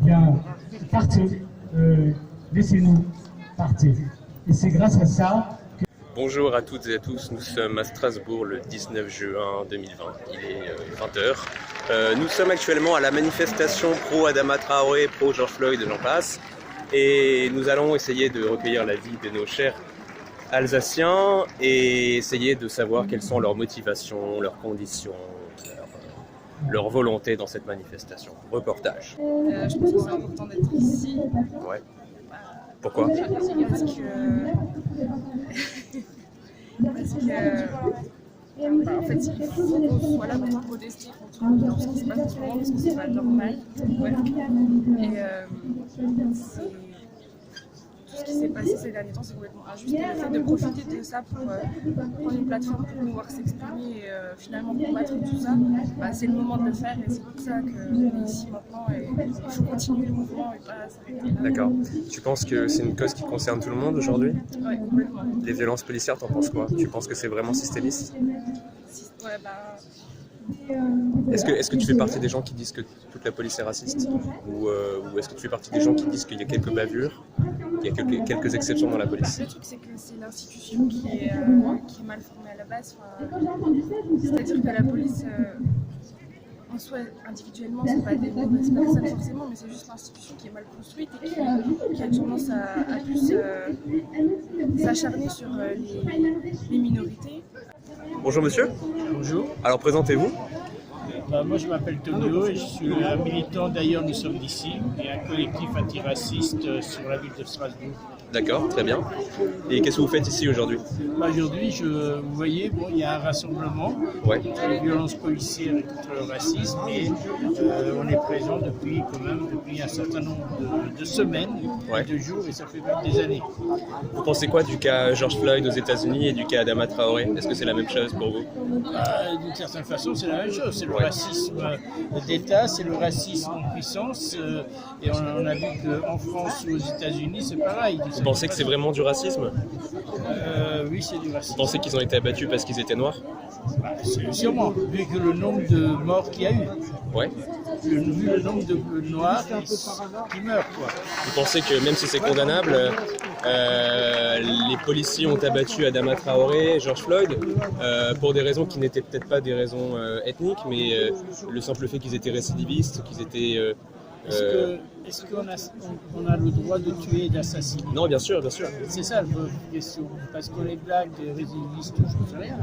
bien, partez, laissez-nous partir. Et c'est grâce à ça que... Bonjour à toutes et à tous, nous sommes à Strasbourg le 19 juin 2020, il est 20h. Nous sommes actuellement à la manifestation pro Adama Traoré, pro George Floyd et j'en passe. Et nous allons essayer de recueillir l'avis de nos chers Alsaciens et essayer de savoir quelles sont leurs motivations, leurs conditions, leur volonté dans cette manifestation. Reportage. Je pense que c'est important d'être ici. Ouais. Pourquoi ? Parce que en fait, il faut voilà, vraiment protester contre ce qui se passe en ce moment parce que c'est pas normal. Ouais. Et tout ce qui s'est passé ces derniers temps, c'est complètement injuste. Et le fait de profiter de ça pour prendre une plateforme pour pouvoir s'exprimer et finalement combattre tout ça, bah, c'est le moment de le faire et c'est pour ça qu'on est ici maintenant et il faut continuer le mouvement et pas s'arrêter là. D'accord. Tu penses que c'est une cause qui concerne tout le monde aujourd'hui ? Oui, complètement. Les violences policières, t'en penses quoi ? Tu penses que c'est vraiment systémiste ? Ouais, bah... Est-ce que tu fais partie des gens qui disent que toute la police est raciste ? Ou est-ce que tu fais partie des gens qui disent qu'il y a quelques bavures, qu'il y a quelques exceptions dans la police ? Le truc, c'est que c'est l'institution qui est mal formée à la base. C'est-à-dire que la police, en soi, individuellement, c'est pas des mauvaises personnes forcément, mais c'est juste l'institution qui est mal construite et qui a tendance à plus s'acharner sur les minorités. Bonjour monsieur. Bonjour. Alors présentez-vous. Moi je m'appelle Tonio et je suis un militant, d'ailleurs nous sommes d'ici, et un collectif antiraciste sur la ville de Strasbourg. D'accord, très bien. Et qu'est-ce que vous faites ici aujourd'hui ? Aujourd'hui, vous voyez, bon, il y a un rassemblement contre les violences policières et contre le racisme, et on est présent depuis un certain nombre de semaines, de jours, et ça fait même des années. Vous pensez quoi du cas George Floyd aux États-Unis et du cas Adama Traoré ? Est-ce que c'est la même chose pour vous ? D'une certaine façon, c'est la même chose. C'est le racisme d'État, c'est le racisme en puissance, et on a vu qu'en France ou aux États-Unis, c'est pareil. Vous pensez que c'est vraiment du racisme ? Oui, c'est du racisme. Vous pensez qu'ils ont été abattus parce qu'ils étaient noirs ? Sûrement, vu que le nombre de morts qu'il y a eu. Ouais. Vu le nombre de noirs qui meurent, quoi. Vous pensez que même si c'est condamnable, les policiers ont abattu Adama Traoré, George Floyd, pour des raisons qui n'étaient peut-être pas des raisons ethniques, mais le simple fait qu'ils étaient récidivistes, qu'ils étaient... Est-ce qu'on a le droit de tuer et d'assassiner ? Non, bien sûr, bien sûr. C'est ça la question. Parce qu'on les blagues des récidivistes, je ne sais rien.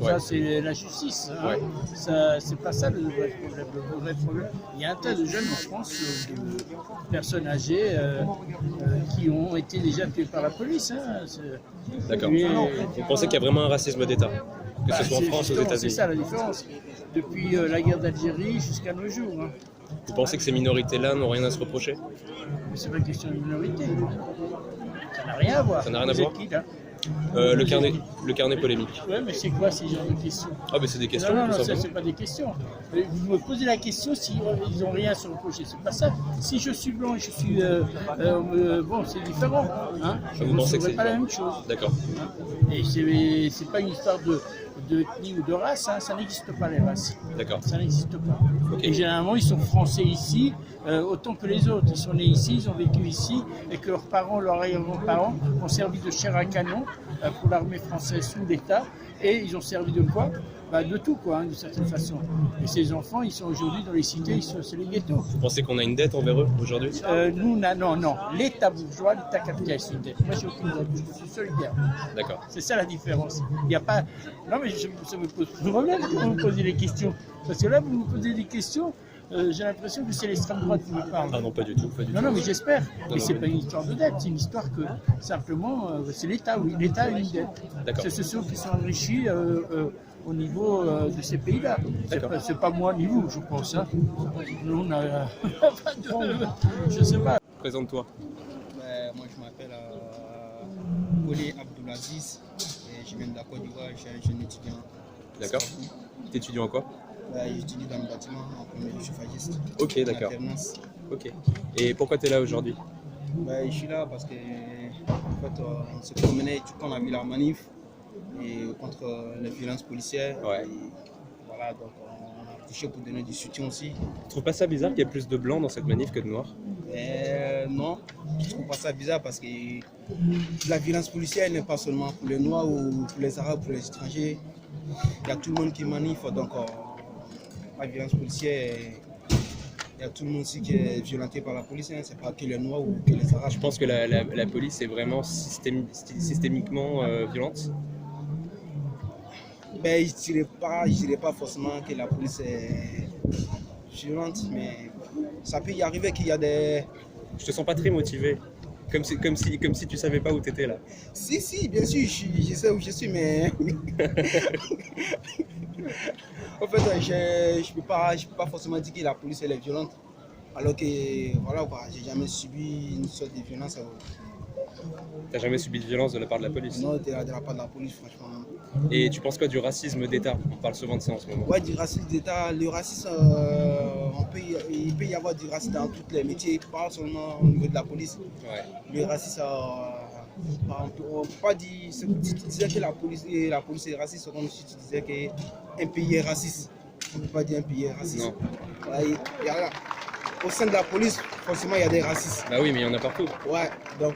Ça, c'est la justice. Hein. Ça, c'est pas ça le vrai problème. Le vrai problème, il y a un tas de jeunes en France, de personnes âgées, qui ont été déjà tuées par la police. Hein. D'accord. Vous pensez qu'il y a vraiment un racisme d'État ? Que ce soit en France ou aux États-Unis ? C'est ça la différence. Depuis la guerre d'Algérie jusqu'à nos jours. Hein. Vous pensez que ces minorités-là n'ont rien à se reprocher ? Mais c'est pas une question de minorité. Ça n'a rien à voir. Ça n'a rien à voir. Qui, là ? Le carnet polémique. Ouais, mais c'est quoi ces genres de questions ? Ah, mais c'est des questions. Non, ça c'est pas des questions. Vous me posez la question s'ils n'ont rien à se reprocher. C'est pas ça. Si je suis blanc et je suis. Bon, c'est différent. Hein, je ne ferai pas la même chose. D'accord. Hein, et c'est pas une histoire de ethnie ou de race, hein, ça n'existe pas les races. D'accord. Ça n'existe pas. Okay. Et généralement, ils sont français ici, autant que les autres. Ils sont nés ici, ils ont vécu ici, et que leurs parents, leurs arrière-grands-parents ont servi de chair à canon pour l'armée française sous l'État. Et ils ont servi de quoi ? De tout, quoi, hein, d'une certaine façon. Et ces enfants, ils sont aujourd'hui dans les cités, c'est les ghettos. Vous pensez qu'on a une dette envers eux aujourd'hui ? Nous, non. L'État bourgeois, l'État capitaliste, une dette. Moi, j'ai aucune dette, je suis solidaire. D'accord. C'est ça la différence. Il n'y a pas... Non, mais ça me pose problème quand vous me posez des questions. Parce que là, vous me posez des questions, j'ai l'impression que c'est l'extrême droite qui me parle. Ah non, pas du tout. Non, mais j'espère. Mais c'est pas une histoire de dette, c'est une histoire que, simplement, c'est l'État, oui. L'État a une dette. D'accord. C'est ceux qui sont enrichis au niveau de ces pays-là. C'est pas moi ni vous, je pense. Hein. Nous, on a pas de... Je sais pas. Présente-toi. Moi, je m'appelle Olé Abdoulaziz et je viens de la Côte d'Ivoire, je suis un jeune étudiant. D'accord. Tu étudies en quoi ? J'étudie dans le bâtiment en premier chauffagiste. Ok, d'accord. Ok. Et pourquoi tu es là aujourd'hui ? Je suis là parce que en fait, on se promenait, on a vu la manif et contre les violences policières. Ouais. Et voilà, donc on a touché pour donner du soutien aussi. Tu trouves pas ça bizarre qu'il y ait plus de blancs dans cette manif que de noirs? Non, je trouve pas ça bizarre parce que la violence policière n'est pas seulement pour les Noirs ou pour les Arabes, pour les étrangers. Il y a tout le monde qui manifeste, donc la violence policière, il y a tout le monde aussi qui est violenté par la police, hein. C'est pas que les Noirs ou que les Arabes. Je pense que la police est vraiment systémiquement violente. Ben, je dirais pas forcément que la police est violente, mais ça peut y arriver qu'il y a des... Je te sens pas très motivé. Comme si tu savais pas où tu étais là. Si, bien sûr, je sais où je suis, mais... En fait, je peux pas forcément dire que la police elle est violente. Alors que, voilà quoi, j'ai jamais subi une sorte de violence. T'as jamais subi de violence de la part de la police? Non, de la part de la police, franchement. Et tu penses quoi du racisme d'État? On parle souvent de ça en ce moment. Ouais, du racisme d'État. Le racisme, il peut y avoir du racisme dans tous les métiers, pas seulement au niveau de la police. Ouais. Le racisme, on peut pas dire... Tu disais que la police est raciste, c'est comme si tu disais qu'un pays est raciste. On ne peut pas dire un pays est raciste. Non. Ouais, au sein de la police, forcément, il y a des racistes. Bah oui, mais il y en a partout. Ouais, donc...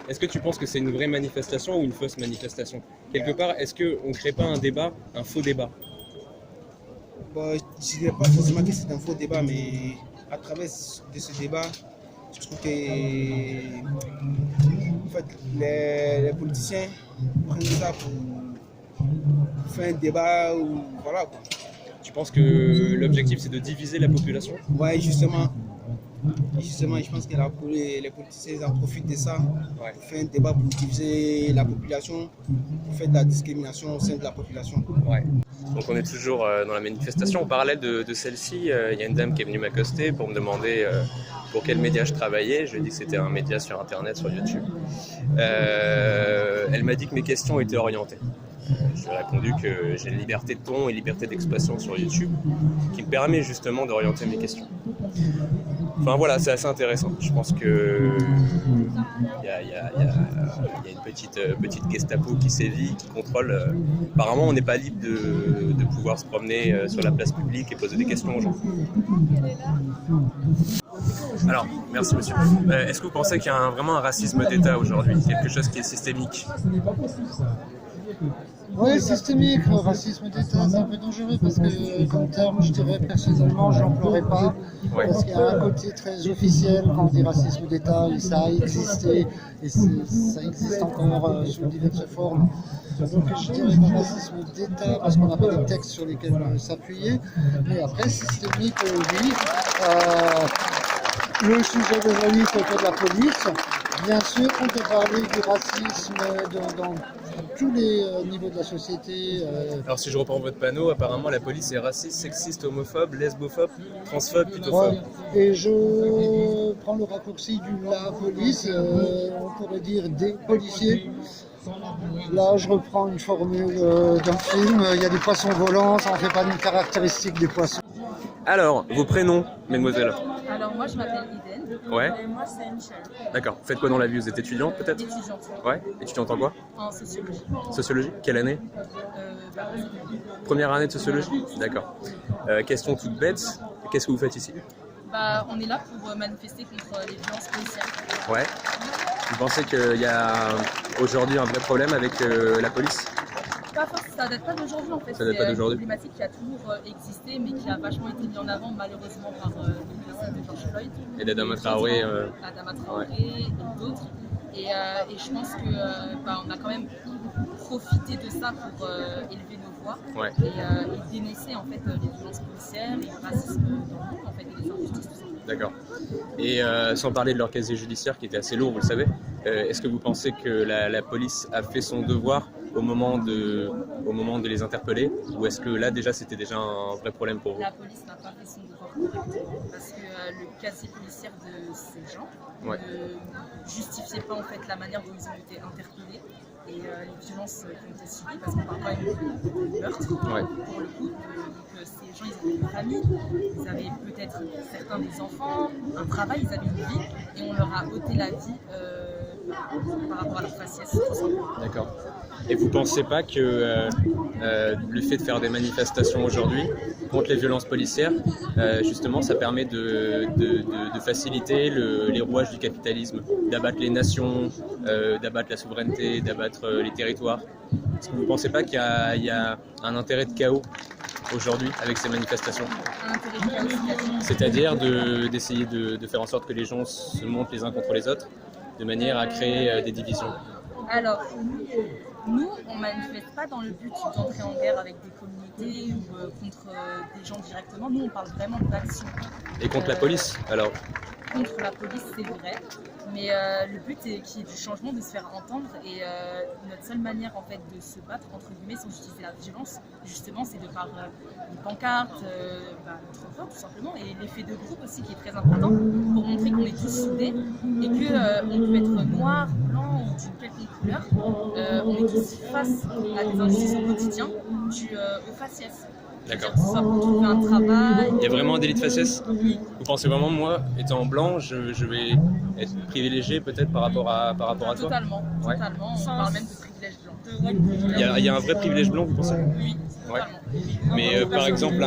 Est-ce que tu penses que c'est une vraie manifestation ou une fausse manifestation? Quelque part, est-ce qu'on ne crée pas un débat, un faux débat? Bon, je ne dirais pas forcément que c'est un faux débat, mais à travers de ce débat, je trouve que en fait, les politiciens prennent ça pour faire un débat ou voilà quoi. Tu penses que l'objectif c'est de diviser la population? Ouais, justement, je pense que les politiciens en profitent de ça pour faire un débat pour diviser la population, pour faire de la discrimination au sein de la population. Ouais. Donc on est toujours dans la manifestation. En parallèle de celle-ci, il y a une dame qui est venue m'accoster pour me demander pour quel média je travaillais. Je lui ai dit que c'était un média sur Internet, sur YouTube. Elle m'a dit que mes questions étaient orientées. Je lui ai répondu que j'ai une liberté de ton et liberté d'expression sur YouTube qui me permet justement d'orienter mes questions. Enfin voilà, c'est assez intéressant. Je pense que il y a une petite Gestapo qui sévit, qui contrôle. Apparemment, on n'est pas libre de pouvoir se promener sur la place publique et poser des questions aux gens. Alors, merci monsieur. Est-ce que vous pensez qu'il y a vraiment un racisme d'État aujourd'hui, quelque chose qui est systémique? Oui, systémique, le racisme d'État, c'est un peu dangereux parce que comme terme, je dirais personnellement, je n'emploierais pas. Ouais. Parce qu'il y a un côté très officiel quand on dit racisme d'État, et ça a existé, et ça existe encore sous diverses formes. Donc je dirais pas racisme d'État parce qu'on n'a pas des textes sur lesquels s'appuyer. Mais après, systémique, oui. Le sujet de la lutte contre la police, bien sûr, on peut parler du racisme dans tous les niveaux de la société. Alors si je reprends votre panneau, apparemment la police est raciste, sexiste, homophobe, lesbophobe, transphobe, putophobe. Et je prends le raccourci du la police, on pourrait dire des policiers. Là, je reprends une formule d'un film, il y a des poissons volants, ça ne fait pas une caractéristique des poissons. Alors, vos prénoms, mesdemoiselles? Alors moi je m'appelle Eden. Ouais. Et moi c'est Michel. D'accord. Vous faites quoi dans la vie? Vous êtes étudiante peut-être? Étudiante. Ouais. Étudiante en quoi? En sociologie. Sociologie? Quelle année? Première année de sociologie? D'accord. Question toute bête, qu'est-ce que vous faites ici? On est là pour manifester contre les violences policières. Ouais. Vous pensez qu'il y a aujourd'hui un vrai problème avec la police? Pas forcément, ça date pas d'aujourd'hui en fait. Ça date pas d'aujourd'hui. C'est une problématique qui a toujours existé mais qui a vachement été mise en avant malheureusement par le décès de George Floyd. Et d'Adama Traoré. Adama Traoré et d'autres. Et je pense qu'on a quand même profité de ça pour élever nos voix et dénoncer en fait les violences policières, le racisme dans le monde en fait et les injustices tout ça. D'accord. Et sans parler de leur casier judiciaire qui était assez lourd, vous le savez, est-ce que vous pensez que la police a fait son devoir au moment de les interpeller, ou est-ce que là déjà c'était déjà un vrai problème pour vous? La police n'a pas fait son devoir correctement parce que le casier policier de ces gens ne justifiait pas en fait la manière dont ils ont été interpellés et les violences qui ont été subies, parce qu'on parle quand même de meurtre pour le coup. Donc ces gens ils avaient une famille, ils avaient peut-être certains des enfants, un travail, ils avaient une vie et on leur a ôté la vie par rapport à leur faciès. D'accord. Et vous pensez pas que le fait de faire des manifestations aujourd'hui contre les violences policières, justement, ça permet de faciliter les rouages du capitalisme, d'abattre les nations, d'abattre la souveraineté, d'abattre les territoires. Est-ce que vous ne pensez pas qu'il y a un intérêt de chaos aujourd'hui avec ces manifestations? C'est-à-dire d'essayer de faire en sorte que les gens se montent les uns contre les autres de manière à créer des divisions. Alors, nous, on ne manifeste pas dans le but d'entrer en guerre avec des communautés ou contre des gens directement. Nous, on parle vraiment d'action. Et contre la police, alors? Contre la police, c'est vrai. Mais le but est qu'il y ait du changement, de se faire entendre. Et notre seule manière en fait, de se battre, entre guillemets, sans utiliser la violence, justement, c'est de par une pancarte, notre voix, tout simplement. Et l'effet de groupe aussi, qui est très important, pour montrer qu'on est tous soudés et qu'on peut être noir, blanc ou d'une quelconque couleur. On est tous face à des injustices au quotidien, dues au faciès. D'accord. Soit pour trouver un travail. Il y a vraiment un délit de faciès? Oui. Vous pensez vraiment, moi, étant blanc, je vais être privilégié peut-être par rapport à toi? Totalement, Ouais. totalement. On parle même de privilège blanc. Il y a un vrai privilège blanc, vous pensez? Oui, Ouais. totalement. Mais par exemple,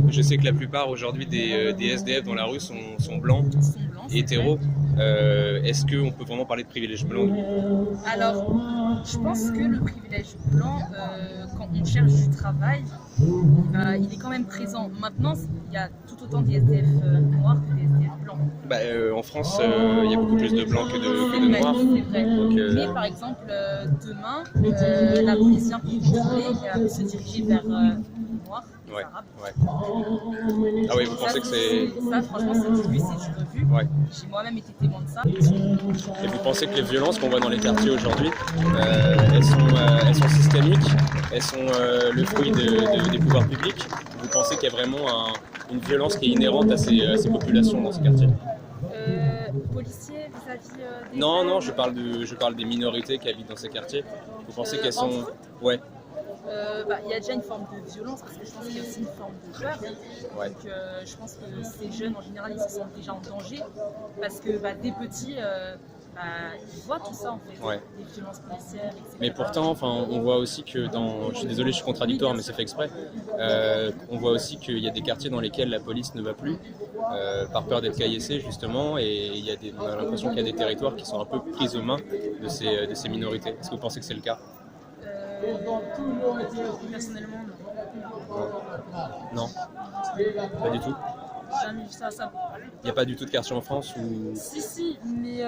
je sais que la plupart aujourd'hui des SDF dans la rue sont blancs, hétéros. Est-ce qu'on peut vraiment parler de privilège blanc? Alors, je pense que le privilège blanc, quand on cherche du travail, il est quand même présent. Maintenant, il y a tout autant des SDF noirs que des SDF blancs. En France, il y a beaucoup plus de blancs que de vrai, noirs. c'est vrai. Donc, Mais par exemple, demain, la police vient pour contrôler et peut se diriger vers noirs, Ouais, arabes. ouais. Ah oui, vous pensez que c'est... Ça, franchement, c'est du vu, c'est du revu. Ouais. J'ai moi-même été témoin de ça. Et vous pensez que les violences qu'on voit dans les quartiers aujourd'hui, elles sont systémiques, elles sont le fruit des pouvoirs publics? Vous pensez qu'il y a vraiment une violence qui est inhérente à ces populations dans ces quartiers? Policiers vis-à-vis des Non, je parle des minorités qui habitent dans ces quartiers. Vous pensez qu'elles sont... Ouais. Il y a déjà une forme de violence parce que je pense qu'il y a aussi une forme de peur. Ouais. Donc je pense que ces jeunes en général ils se sentent déjà en danger parce que des petits ils voient tout ça en fait, Ouais. les violences policières, etc. Mais pourtant, on voit aussi que je suis désolé, je suis contradictoire, mais c'est fait exprès. On voit aussi qu'il y a des quartiers dans lesquels la police ne va plus, par peur d'être caillassée justement, et on a l'impression qu'il y a des territoires qui sont un peu pris aux mains de ces minorités. Est-ce que vous pensez que c'est le cas? Personnellement, Non. Pas du tout. jamais vu ça. Il n'y a pas du tout de quartier en France où... Si, mais